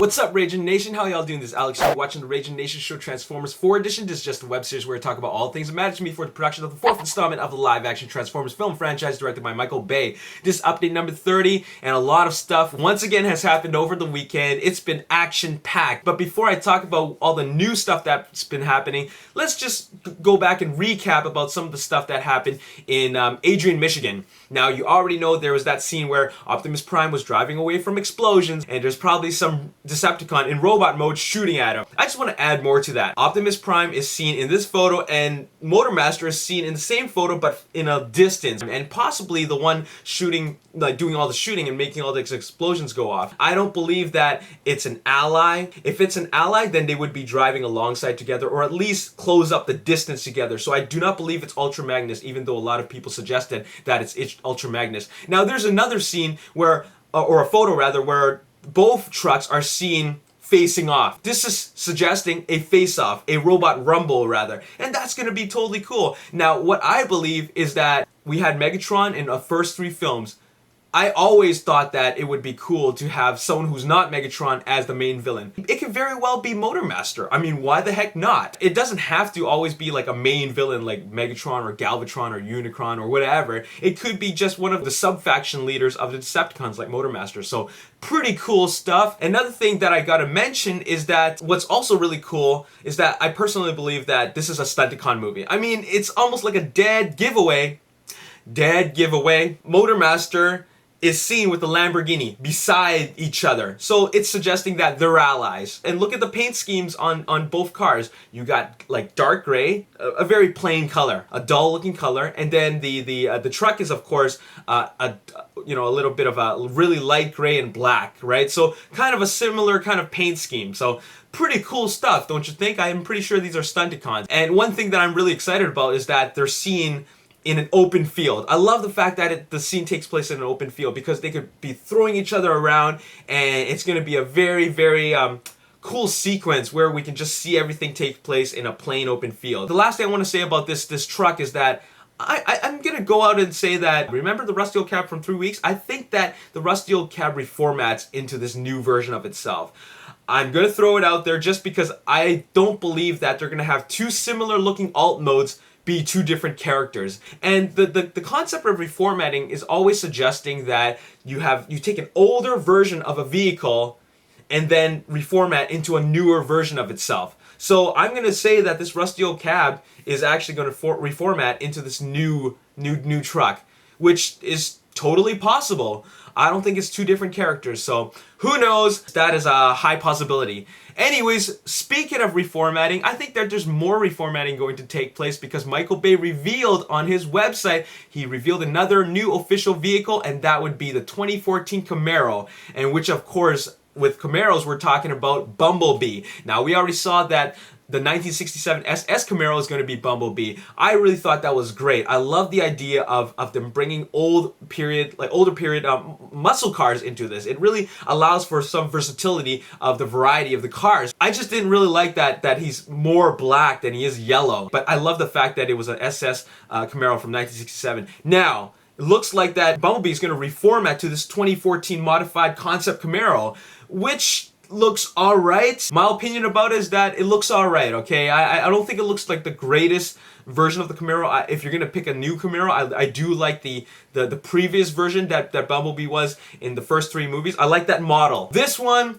What's up, Ragin Nation? How y'all doing? This is Alex. You're watching the Ragin Nation show Transformers 4 Edition. This is just a web series where I talk about all things that matter to me for the production of the fourth installment of the live-action Transformers film franchise directed by Michael Bay. This is update number 30, and a lot of stuff once again has happened over the weekend. It's been action-packed. But before I talk about all the new stuff that's been happening, let's just go back and recap about some of the stuff that happened in Adrian, Michigan. Now, you already know there was that scene where Optimus Prime was driving away from explosions, and there's probably some Decepticon in robot mode shooting at him. I just want to add more to that. Optimus Prime is seen in this photo, and Motormaster is seen in the same photo but in a distance, and possibly the one shooting, like doing all the shooting and making all the explosions go off. I don't believe that it's an ally. If it's an ally, then they would be driving alongside together, or at least close up the distance together. So I do not believe it's Ultra Magnus, even though a lot of people suggested that it's Ultra Magnus. Now there's another scene where, or a photo rather, where both trucks are seen facing off. This is suggesting a face-off, a robot rumble rather, and that's going to be totally cool. Now, what I believe is that we had Megatron in the first 3 films. I always thought that it would be cool to have someone who's not Megatron as the main villain. It could very well be Motormaster. I mean, why the heck not? It doesn't have to always be like a main villain like Megatron or Galvatron or Unicron or whatever. It could be just one of the sub-faction leaders of the Decepticons like Motormaster. So, pretty cool stuff. Another thing that I gotta mention is that what's also really cool is that I personally believe that this is a Stunticon movie. I mean, it's almost like a dead giveaway. Motormaster is seen with the Lamborghini beside each other. So it's suggesting that they're allies. And look at the paint schemes on both cars. You got like dark gray, a very plain color, a dull looking color, and then the truck is of course a little bit of a really light gray and black, right? So kind of a similar kind of paint scheme. So pretty cool stuff, don't you think? I'm pretty sure these are Stunticons. And one thing that I'm really excited about is that they're seen in an open field. I love the fact that the scene takes place in an open field because they could be throwing each other around, and it's going to be a very, very cool sequence where we can just see everything take place in a plain open field. The last thing I want to say about this truck is that I'm going to go out and say that, remember the Rusty Old Cab from 3 weeks? I think that the Rusty Old Cab reformats into this new version of itself. I'm going to throw it out there just because I don't believe that they're going to have 2 similar looking alt modes be 2 different characters. And the concept of reformatting is always suggesting that you take an older version of a vehicle and then reformat into a newer version of itself. So I'm going to say that this Rusty Old Cab is actually going to reformat into this new truck, which is totally possible. I don't think it's 2 different characters, so who knows? That is a high possibility. Anyways, speaking of reformatting, I think that there's more reformatting going to take place because Michael Bay revealed on his website, he revealed another new official vehicle, and that would be the 2014 Camaro, and which of course, with Camaros, we're talking about Bumblebee. Now, we already saw that the 1967 SS Camaro is going to be Bumblebee. I really thought that was great. I love the idea of them bringing older period muscle cars into this. It really allows for some versatility of the variety of the cars. I just didn't really like that he's more black than he is yellow. But I love the fact that it was an SS Camaro from 1967. Now, it looks like that Bumblebee is going to reformat to this 2014 modified concept Camaro, which looks alright. My opinion about it is that it looks alright, okay? I don't think it looks like the greatest version of the Camaro. If you're gonna pick a new Camaro, I do like the previous version that Bumblebee was in the first 3 movies. I like that model. This one,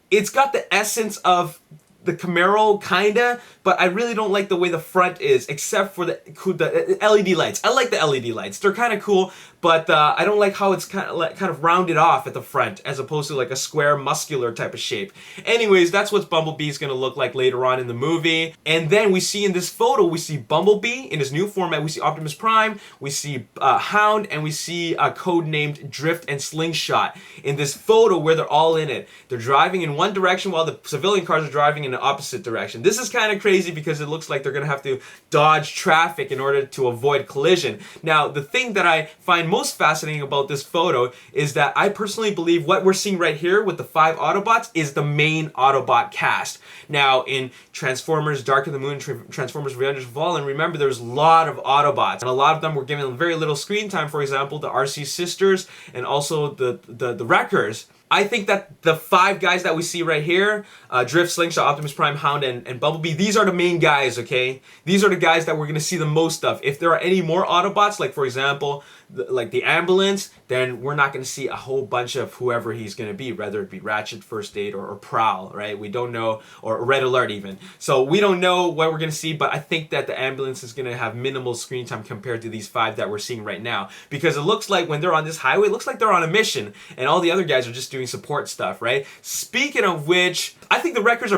it's got the essence of the Camaro, kinda, but I really don't like the way the front is, except for the LED lights. I like the LED lights. They're kind of cool, but I don't like how it's kind of rounded off at the front, as opposed to like a square, muscular type of shape. Anyways, that's what Bumblebee's gonna look like later on in the movie. And then we see in this photo, we see Bumblebee in his new format. We see Optimus Prime, we see Hound, and we see codenamed Drift and Slingshot in this photo where they're all in it. They're driving in one direction while the civilian cars are driving in the opposite direction. This is kind of crazy because it looks like they're going to have to dodge traffic in order to avoid collision. Now, the thing that I find most fascinating about this photo is that I personally believe what we're seeing right here with the 5 Autobots is the main Autobot cast. Now, in Transformers Dark of the Moon, Transformers Revenge of the Fallen, remember there's a lot of Autobots, and a lot of them were given very little screen time. For example, the RC Sisters and also the Wreckers. I think that the 5 guys that we see right here, Drift, Slingshot, Optimus Prime, Hound, and Bumblebee, these are the main guys, okay? These are the guys that we're going to see the most of. If there are any more Autobots, like for example, like the ambulance, then we're not going to see a whole bunch of whoever he's going to be, whether it be Ratchet, First Aid, or Prowl, right? We don't know, or Red Alert even. So we don't know what we're going to see, but I think that the ambulance is going to have minimal screen time compared to these 5 that we're seeing right now. Because it looks like when they're on this highway, it looks like they're on a mission, and all the other guys are just doing support stuff, right? Speaking of which, I think the Wreckers are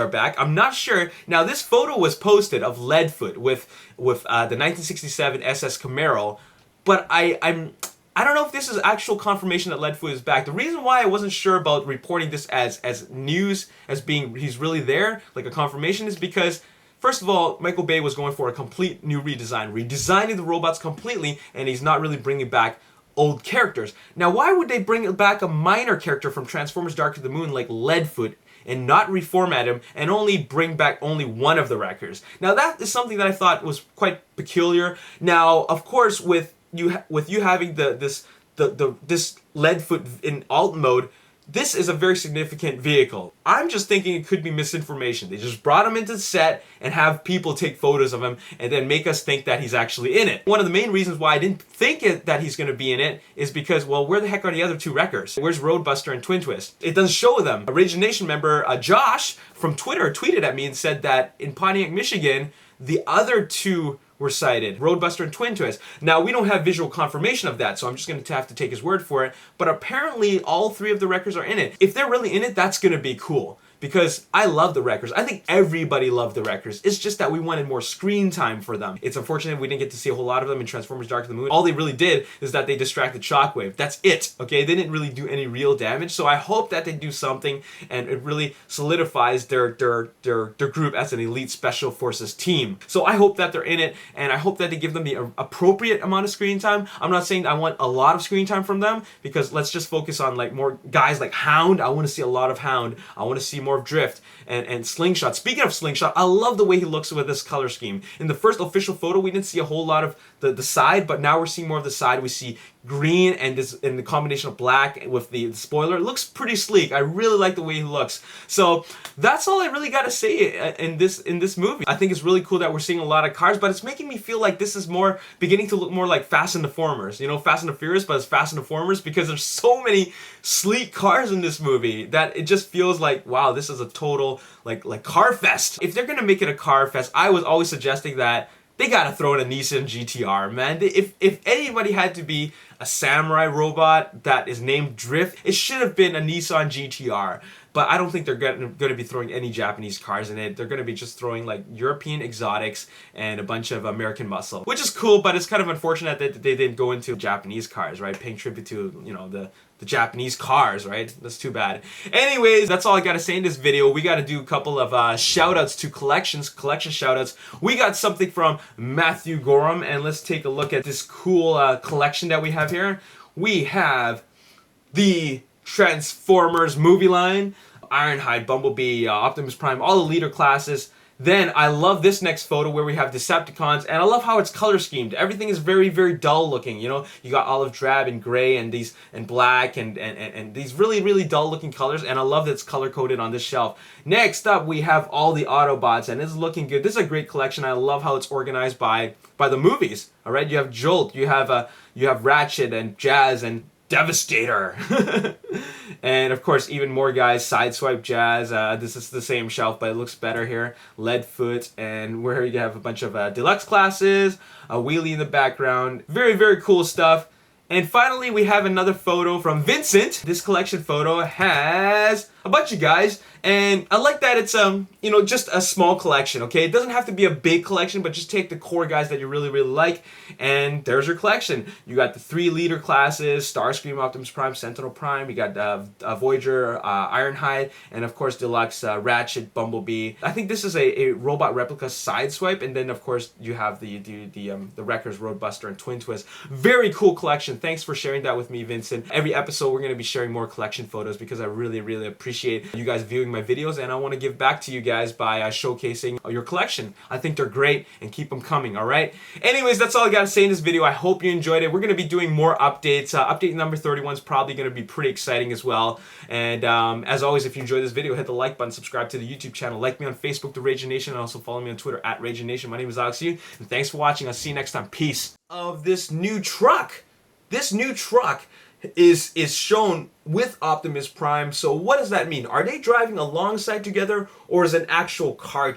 back. I'm not sure. Now, this photo was posted of Leadfoot with the 1967 SS Camaro, but I don't know if this is actual confirmation that Leadfoot is back. The reason why I wasn't sure about reporting this as news, as being he's really there, like a confirmation, is because first of all, Michael Bay was going for a complete new redesigning the robots completely, and he's not really bringing back old characters. Now, why would they bring back a minor character from Transformers Dark of the Moon like Leadfoot and not reformat him and only bring back only one of the Wreckers? Now, that is something that I thought was quite peculiar. Now, of course, with you having this Leadfoot in alt mode, this is a very significant vehicle. I'm just thinking it could be misinformation. They just brought him into the set and have people take photos of him and then make us think that he's actually in it. One of the main reasons why I didn't think that he's going to be in it is because, well, where the heck are the other 2 Wreckers? Where's Roadbuster and Twin Twist? It doesn't show them. A Ragin Nation member, Josh from Twitter, tweeted at me and said that in Pontiac, Michigan, the other 2 were sighted, Roadbuster and Twin Twist. Now, we don't have visual confirmation of that, so I'm just going to have to take his word for it, but apparently all 3 of the Wreckers are in it. If they're really in it, that's going to be cool, because I love the Wreckers. I think everybody loved the Wreckers. It's just that we wanted more screen time for them. It's unfortunate we didn't get to see a whole lot of them in Transformers Dark of the Moon. All they really did is that they distracted Shockwave. That's it, okay? They didn't really do any real damage, so I hope that they do something and it really solidifies their group as an elite special forces team. So I hope that they're in it, and I hope that they give them the appropriate amount of screen time. I'm not saying I want a lot of screen time from them, because let's just focus on like more guys like Hound. I want to see a lot of Hound. I want to see more of Drift and Slingshot. Speaking of Slingshot, I love the way he looks with this color scheme. In the first official photo, we didn't see a whole lot of the side, but now we're seeing more of the side. We see green and the combination of black with the spoiler. It looks pretty sleek. I really like the way he looks. So that's all I really got to say in this movie. I think it's really cool that we're seeing a lot of cars, but it's making me feel like this is beginning to look more like Fast and the Formers. You know, Fast and the Furious, but it's Fast and the Formers, because there's so many sleek cars in this movie that it just feels like, wow, this is a total like car fest. If they're gonna make it a car fest, I was always suggesting that they gotta throw in a Nissan GTR, man. If anybody had to be a samurai robot that is named Drift, it should have been a Nissan GTR. But I don't think they're going to be throwing any Japanese cars in it. They're going to be just throwing like European exotics and a bunch of American muscle, which is cool, but it's kind of unfortunate that they didn't go into Japanese cars, right? Paying tribute to, you know, the Japanese cars, right? That's too bad. Anyways, that's all I gotta say in this video. We gotta do a couple of shout-outs to collection shout-outs. We got something from Matthew Gorham, and let's take a look at this cool collection that we have here. We have the Transformers movie line, Ironhide, Bumblebee, Optimus Prime, all the leader classes. Then I love this next photo where we have Decepticons, and I love how it's color schemed. Everything is very, very dull looking. You know, you got olive drab and gray and black and these really, really dull looking colors, and I love that it's color coded on this shelf. Next up, we have all the Autobots, and it's looking good. This is a great collection. I love how it's organized by the movies. All right, you have Jolt, you have Ratchet and Jazz and Devastator. And of course, even more guys, Sideswipe, Jazz. This is the same shelf, but it looks better here. Leadfoot, and where you have a bunch of deluxe classes, a wheelie in the background. Very, very cool stuff. And finally, we have another photo from Vincent. This collection photo has a bunch of guys, and I like that it's you know, just a small collection, okay? It doesn't have to be a big collection, but just take the core guys that you really, really like, and there's your collection. You got the 3 leader classes, Starscream, Optimus Prime, Sentinel Prime, you got Voyager, Ironhide, and of course Deluxe, Ratchet, Bumblebee. I think this is a robot replica Sideswipe, and then of course you have the Wreckers, Roadbuster, and Twin Twist. Very cool collection. Thanks for sharing that with me, Vincent. Every episode we're going to be sharing more collection photos because I really, really appreciate you guys viewing doing my videos, and I want to give back to you guys by showcasing your collection. I think they're great, and keep them coming, alright? Anyways, that's all I got to say in this video. I hope you enjoyed it. We're going to be doing more updates. Update number 31 is probably going to be pretty exciting as well. And as always, if you enjoyed this video, hit the like button, subscribe to the YouTube channel, like me on Facebook, The Ragin Nation, and also follow me on Twitter at Ragin Nation. My name is Alex Yu, and thanks for watching. I'll see you next time. Peace. Of this new truck. This new truck is shown with Optimus Prime. So what does that mean? Are they driving alongside together, or is an actual car